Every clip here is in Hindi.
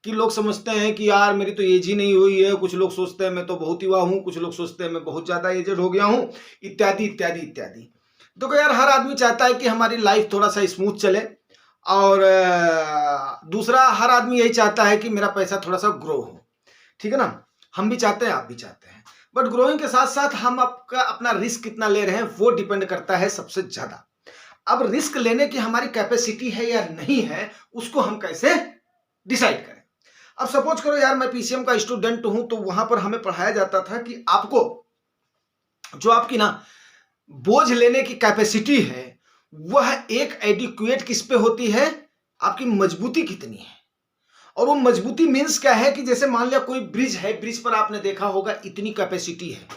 कि लोग समझते हैं कि यार मेरी तो एज ही नहीं हुई है, कुछ लोग सोचते हैं मैं तो बहुत युवा हूं, कुछ लोग सोचते हैं मैं बहुत ज्यादा एजेड हो गया हूं, इत्यादि इत्यादि इत्यादि। देखो यार, हर आदमी चाहता है कि हमारी लाइफ थोड़ा सा स्मूथ चले, और दूसरा हर आदमी यही चाहता है कि मेरा पैसा थोड़ा सा ग्रो हो, ठीक है ना। हम भी चाहते हैं, आप भी चाहते हैं, बट ग्रोइंग के साथ साथ हम आपका अपना रिस्क कितना ले रहे हैं वो डिपेंड करता है सबसे ज्यादा। अब रिस्क लेने की हमारी कैपेसिटी है या नहीं है, उसको हम कैसे डिसाइड करें। अब सपोज करो यार, मैं पीसीएम का स्टूडेंट हूं, तो वहां पर हमें पढ़ाया जाता था कि आपको जो आपकी ना बोझ लेने की कैपेसिटी है, वह एक एडिक्वेट किस पे होती है, आपकी मजबूती कितनी है। और वो मजबूती मीन्स क्या है कि जैसे मान लिया कोई ब्रिज है, ब्रिज पर आपने देखा होगा इतनी कैपेसिटी है,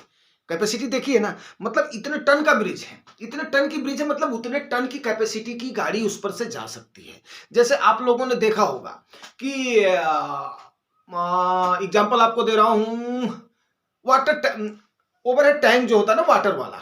कैपेसिटी देखिए ना, मतलब इतने टन का ब्रिज है, इतने टन की ब्रिज है, मतलब उतने टन की कैपेसिटी की गाड़ी उस पर से जा सकती है। जैसे आप लोगों ने देखा होगा कि एग्जाम्पल आपको दे रहा हूं, वाटर ओवरहेड टैंक जो होता है ना, वाटर वाला,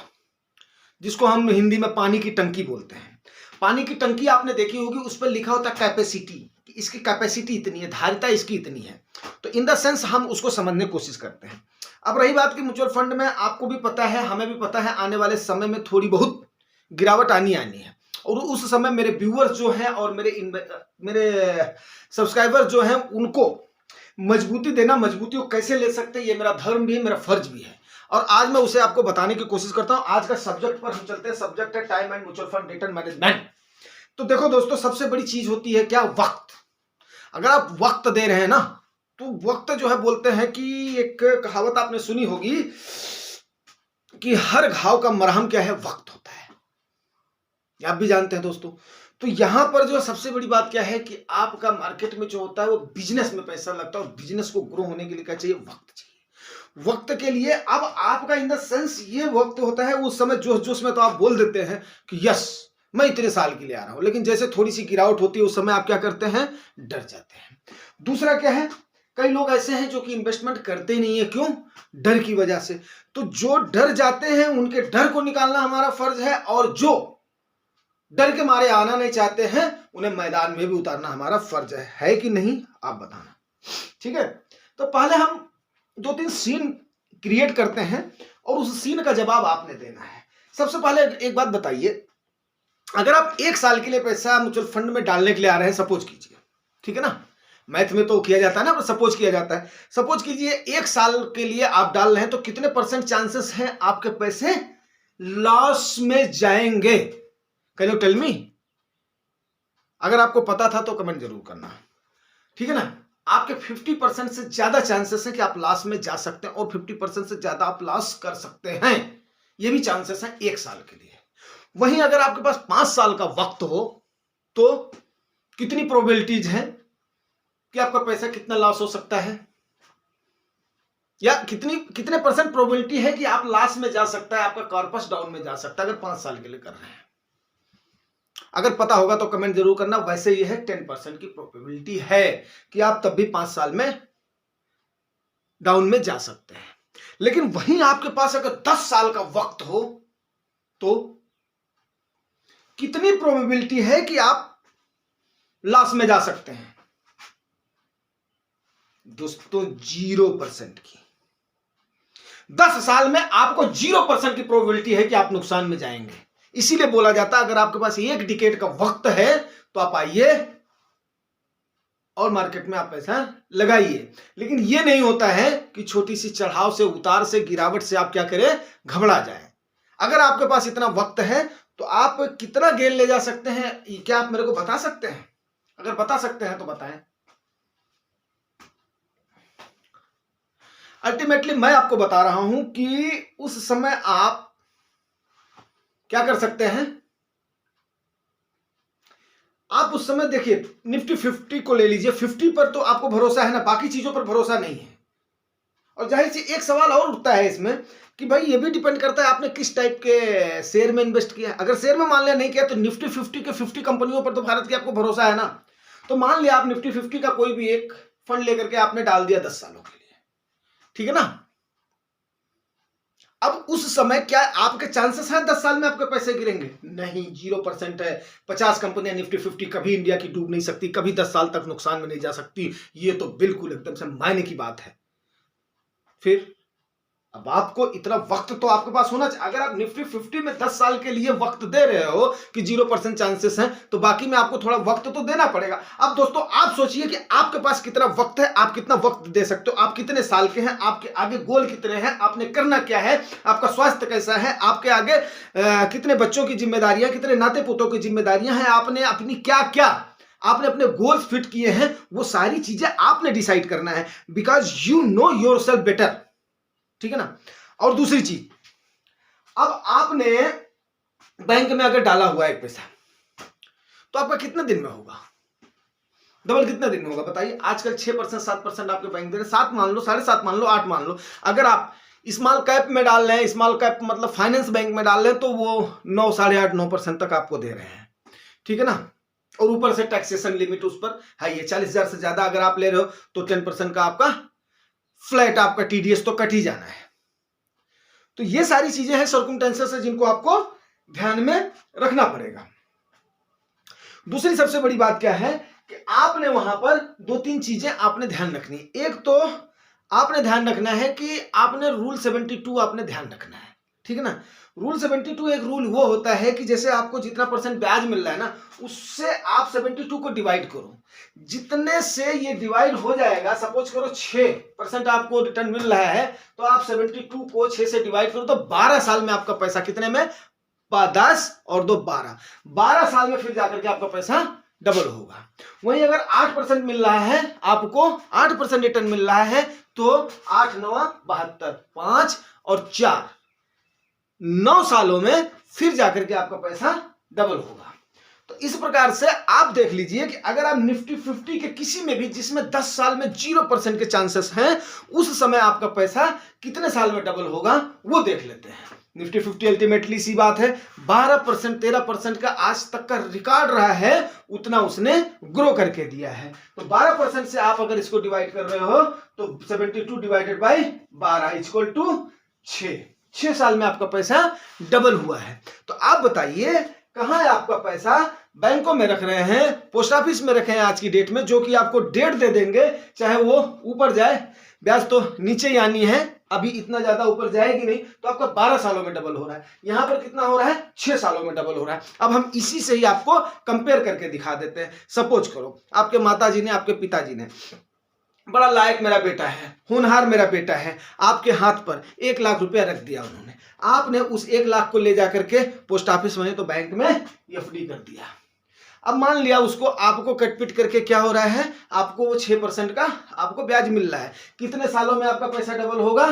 जिसको हम हिंदी में पानी की टंकी बोलते हैं। पानी की टंकी आपने देखी होगी, उस पर लिखा होता है कैपेसिटी, कि इसकी कैपेसिटी इतनी है, धारिता इसकी इतनी है। तो इन द सेंस हम उसको समझने की कोशिश करते हैं। अब रही बात कि म्यूचुअल फंड में, आपको भी पता है, हमें भी पता है, आने वाले समय में थोड़ी बहुत गिरावट आनी है, और उस समय मेरे व्यूअर्स जो हैं और मेरे सब्सक्राइबर जो हैं, उनको मजबूती देना, मजबूती को कैसे ले सकते हैं, ये मेरा धर्म भी है, मेरा फर्ज भी है, और आज मैं उसे आपको बताने की कोशिश करता हूं। आज का सब्जेक्ट पर हम चलते हैं। सब्जेक्ट है time and mutual fund return management. तो देखो दोस्तों, सबसे बड़ी चीज होती है क्या, वक्त। अगर आप वक्त दे रहे हैं ना, तो वक्त जो है, बोलते हैं कि एक कहावत आपने सुनी होगी कि हर घाव का मरहम क्या है, वक्त होता है। आप भी जानते हैं दोस्तों। तो यहां पर जो सबसे बड़ी बात क्या है कि आपका मार्केट में जो होता है वो बिजनेस में पैसा लगता है, और बिजनेस को ग्रो होने के लिए क्या चाहिए, वक्त चाहिए। वक्त के लिए अब आपका इन द सेंस ये वक्त होता है, उस समय जोश जोश में तो आप बोल देते हैं कि यस मैं इतने साल के लिए आ रहा हूं, लेकिन जैसे थोड़ी सी गिरावट होती है, उस समय आप क्या करते हैं, डर जाते हैं। दूसरा क्या है, कई लोग ऐसे हैं जो कि इन्वेस्टमेंट करते नहीं है, क्यों, डर की वजह से। तो जो डर जाते हैं, उनके डर को निकालना हमारा फर्ज है, और जो डर के मारे आना नहीं चाहते हैं, उन्हें मैदान में भी उतारना हमारा फर्ज है कि नहीं, आप बताना, ठीक है। तो पहले हम 2-3 सीन क्रिएट करते हैं, और उस सीन का जवाब आपने देना है। सबसे पहले एक बात बताइए, अगर आप 1 साल के लिए पैसा म्यूचुअल फंड में डालने के लिए आ रहे हैं, सपोज कीजिए, ठीक है ना, मैथ में तो किया जाता है ना, सपोज किया जाता है। सपोज कीजिए 1 साल के लिए आप डाल रहे हैं, तो कितने % चांसेस हैं आपके पैसे लॉस में जाएंगे, कैन यू टेल मी। अगर आपको पता था तो कमेंट जरूर करना, ठीक है ना। आपके 50% से ज्यादा चांसेस है कि आप लॉस में जा सकते हैं, और 50% से ज्यादा आप लॉस कर सकते हैं, ये भी चांसेस हैं 1 साल के लिए। वहीं अगर आपके पास 5 साल का वक्त हो, तो कितनी प्रोबेबिलिटीज है कि आपका पैसा कितना लॉस हो सकता है, या कितने % प्रोबेबिलिटी है कि आप लॉस में जा सकता है, आपका कॉर्पस डाउन में जा सकता है, अगर 5 साल के लिए कर रहे हैं। अगर पता होगा तो कमेंट जरूर करना। वैसे ये है 10% की प्रोबेबिलिटी है कि आप तब भी 5 साल में डाउन में जा सकते हैं। लेकिन वहीं आपके पास अगर 10 साल का वक्त हो, तो कितनी प्रोबेबिलिटी है कि आप लॉस में जा सकते हैं दोस्तों, 0% की। 10 साल में आपको 0% की प्रोबेबिलिटी है कि आप नुकसान में जाएंगे। इसीलिए बोला जाता है अगर आपके पास 1 डिकेड का वक्त है, तो आप आइए और मार्केट में आप पैसा लगाइए। लेकिन यह नहीं होता है कि छोटी सी चढ़ाव से, उतार से, गिरावट से आप क्या करें, घबरा जाएं। अगर आपके पास इतना वक्त है, तो आप कितना गेन ले जा सकते हैं, क्या आप मेरे को बता सकते हैं? अगर बता सकते हैं तो बताएं। अल्टीमेटली मैं आपको बता रहा हूं कि उस समय आप क्या कर सकते हैं। आप उस समय देखिए, निफ्टी 50 को ले लीजिए, 50 पर तो आपको भरोसा है ना, बाकी चीजों पर भरोसा नहीं है। और जाहिर सी एक सवाल और उठता है इसमें कि भाई ये भी डिपेंड करता है आपने किस टाइप के शेयर में इन्वेस्ट किया है। अगर शेयर में मान लिया नहीं किया, तो निफ्टी 50 के 50 कंपनियों पर तो भारत की आपको भरोसा है ना। तो मान लिया आप निफ्टी 50 का कोई भी एक फंड लेकर के आपने डाल दिया 10 सालों के लिए, ठीक है ना। अब उस समय क्या आपके चांसेस हैं 10 साल में आपके पैसे गिरेंगे? नहीं, 0% है। 50 कंपनियां निफ्टी 50 कभी इंडिया की डूब नहीं सकती, कभी 10 साल तक नुकसान में नहीं जा सकती। ये तो बिल्कुल एकदम से मायने की बात है। फिर अब आपको इतना वक्त तो आपके पास होना चाहिए। अगर आप निफ्टी 50 में 10 साल के लिए वक्त दे रहे हो कि 0% चांसेस हैं, तो बाकी में आपको थोड़ा वक्त तो देना पड़ेगा। अब दोस्तों आप सोचिए कि आपके पास कितना वक्त है, आप कितना वक्त दे सकते हो, आप कितने साल के हैं, आपके आगे गोल कितने हैं, आपने करना क्या है, आपका स्वास्थ्य कैसा है, आपके आगे कितने बच्चों की जिम्मेदारियां, कितने नाते पोतों की जिम्मेदारियां हैं, आपने अपनी क्या क्या आपने अपने गोल्स फिट किए हैं, वो सारी चीजें आपने डिसाइड करना है। Because you know your self better, ठीक है ना। और दूसरी चीज, अब आपने बैंक में अगर डाला हुआ है एक पैसा, तो आपका कितने दिन में होगा डबल? कितने दिन में होगा बताइए? आजकल 6% 7% आपके बैंक दे रहे, 7 मान लो, 7.5 मान लो, 8 मान लो। अगर आप स्मॉल कैप में डाल रहे हैं, स्मॉल कैप मतलब फाइनेंस बैंक में डाल रहे हैं, तो वो 9, 8.5, 9% तक आपको दे रहे हैं, ठीक है ना। और ऊपर से टैक्सेशन लिमिट उस पर है, ये 40,000 से ज्यादा अगर आप ले रहे हो तो 10% का आपका फ्लैट, आपका टीडीएस तो कट ही जाना है। तो ये सारी चीजें हैं, सर्कमस्टेंसेस है, जिनको आपको ध्यान में रखना पड़ेगा। दूसरी सबसे बड़ी बात क्या है कि आपने वहां पर 2-3 चीजें आपने ध्यान रखनी है। एक तो आपने ध्यान रखना है कि आपने रूल 72 आपने ध्यान रखना है, ठीक है ना। रूल 72 एक रूल वो होता है कि जैसे आपको जितना % ब्याज मिल रहा है ना, उससे आप 72 को डिवाइड करो। जितने से ये डिवाइड हो जाएगा, सपोज करो 6% आपको रिटर्न मिल रहा है, तो आप 72 को 6 से डिवाइड करो, तो 12 साल में आपका पैसा कितने में? 10 और 2 12, 12 साल में फिर जाकर के आपका पैसा डबल होगा। वहीं अगर 8% मिल रहा है आपको, 8% रिटर्न मिल रहा है, तो 8 9 72, 5 और 4, 9 सालों में फिर जाकर के आपका पैसा डबल होगा। तो इस प्रकार से आप देख लीजिए कि अगर आप निफ्टी 50 के किसी में भी, जिसमें 10 साल में 0% के चांसेस हैं, उस समय आपका पैसा कितने साल में डबल होगा वो देख लेते हैं। निफ्टी 50 अल्टीमेटली सी बात है, 12% 13% का आज तक का रिकॉर्ड रहा है, उतना उसने ग्रो करके दिया है। तो 12% से आप अगर इसको डिवाइड कर रहे हो, तो 72 डिवाइडेड बाई 12 इक्वल टू 6 साल में आपका पैसा डबल हुआ है। तो आप बताइए कहां है आपका पैसा? बैंकों में रख रहे हैं, पोस्ट ऑफिस में रखे हैं आज की डेट में, जो कि आपको डेट दे देंगे, चाहे वो ऊपर जाए, ब्याज तो नीचे ही आनी है, अभी इतना ज्यादा ऊपर जाएगी नहीं, तो आपका 12 सालों में डबल हो रहा है। यहां पर कितना हो रहा है? 6 सालों में डबल हो रहा है। अब हम इसी से ही आपको कंपेयर करके दिखा देते हैं। सपोज करो आपके माताजी ने, आपके पिताजी ने, बड़ा लायक मेरा बेटा है, होनहार मेरा बेटा है, आपके हाथ पर 1 लाख रुपया रख दिया उन्होंने, आपने उस 1 लाख को ले जाकर के पोस्ट ऑफिस में तो बैंक में एफडी कर दिया। अब मान लिया उसको आपको कटपिट करके क्या हो रहा है, आपको वो 6% का आपको ब्याज मिल रहा है। कितने सालों में आपका पैसा डबल होगा?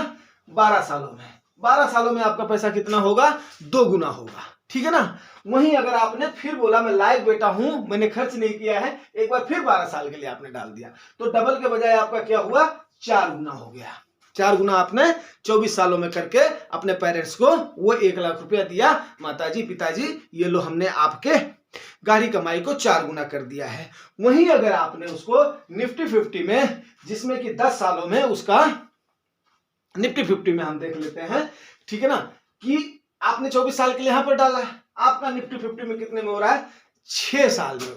12 सालों में। 12 सालों में आपका पैसा कितना होगा? 2 गुना होगा, ठीक है ना। वहीं अगर आपने फिर बोला मैं लायक बेटा हूं, मैंने खर्च नहीं किया है, एक बार फिर 12 साल के लिए आपने डाल दिया, तो डबल के बजाय आपका क्या हुआ? 4 गुना हो गया। 4 गुना आपने 24 सालों में करके अपने पेरेंट्स को वो 1 लाख रुपया दिया। माताजी पिताजी, ये लो हमने आपके गाड़ी कमाई को 4 गुना कर दिया है। वहीं अगर आपने उसको निफ्टी 50 में, जिसमें कि 10 सालों में उसका, निफ्टी 50 में हम देख लेते हैं, ठीक है ना, कि आपने 24 साल के लिए यहां पर डाला है, आपका निफ्टी 50 में कितने में हो रहा है? 6 साल में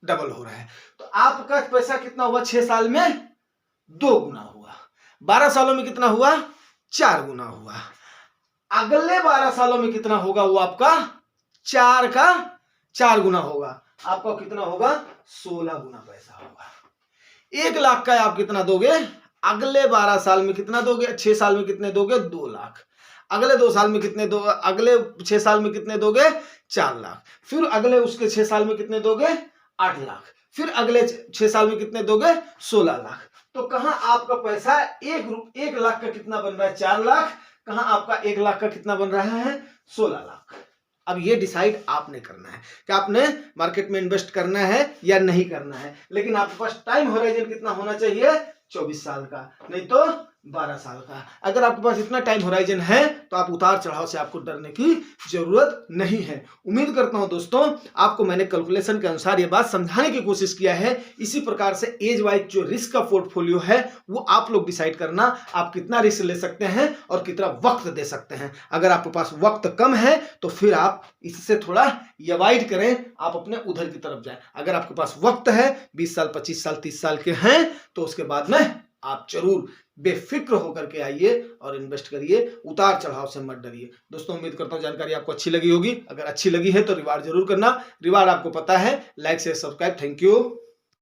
डबल हो रहा है। तो आपका पैसा कितना हुआ? 6 साल में 2 गुना हुआ। 12 सालों में कितना हुआ? 4 गुना हुआ। अगले 12 सालों में कितना होगा? वो आपका 4 का 4 गुना होगा। आपका कितना होगा? 16 गुना पैसा होगा। 1 लाख का आप कितना दोगे? अगले 12 साल में कितना दोगे? 6 साल में कितने दोगे? 2 लाख। अगले 2 साल में कितने दो? अगले 6 साल में कितने दोगे? 4 लाख। फिर अगले उसके 6 साल में कितने दोगे? 8 लाख। फिर अगले 6 साल में कितने दोगे? 16 लाख। तो कहां आपका पैसा 1 लाख का कितना बन रहा है? 4 लाख। कहां आपका 1 लाख का कितना बन रहा है? 16 लाख। अब ये डिसाइड आपने करना है कि आपने मार्केट में इन्वेस्ट करना है या नहीं करना है। लेकिन आपके पास टाइम होराइजन कितना होना चाहिए? 24 साल का, नहीं तो 12 साल का। अगर आपके पास इतना टाइम होराइजन है तो आप उतार चढ़ाव से आपको डरने की जरूरत नहीं है। उम्मीद करता हूं दोस्तों आपको मैंने कैलकुलेशन के अनुसार ये बात समझाने की कोशिश किया है। इसी प्रकार से एज वाइज जो रिस्क का पोर्टफोलियो है वो आप लोग डिसाइड करना, आप कितना रिस्क ले सकते हैं और कितना वक्त दे सकते हैं। अगर आपके पास वक्त कम है तो फिर आप इससे थोड़ा अवॉइड करें, आप अपने उधर की तरफ जाएं। अगर आपके पास वक्त है 20 साल 25 साल 30 साल के हैं तो उसके बाद में आप जरूर बेफिक्र होकर के आइए और इन्वेस्ट करिए, उतार चढ़ाव से मत डरिए। दोस्तों उम्मीद करता हूं जानकारी आपको अच्छी लगी होगी। अगर अच्छी लगी है तो रिवार्ड जरूर करना, रिवार्ड आपको पता है, like share subscribe. Thank you.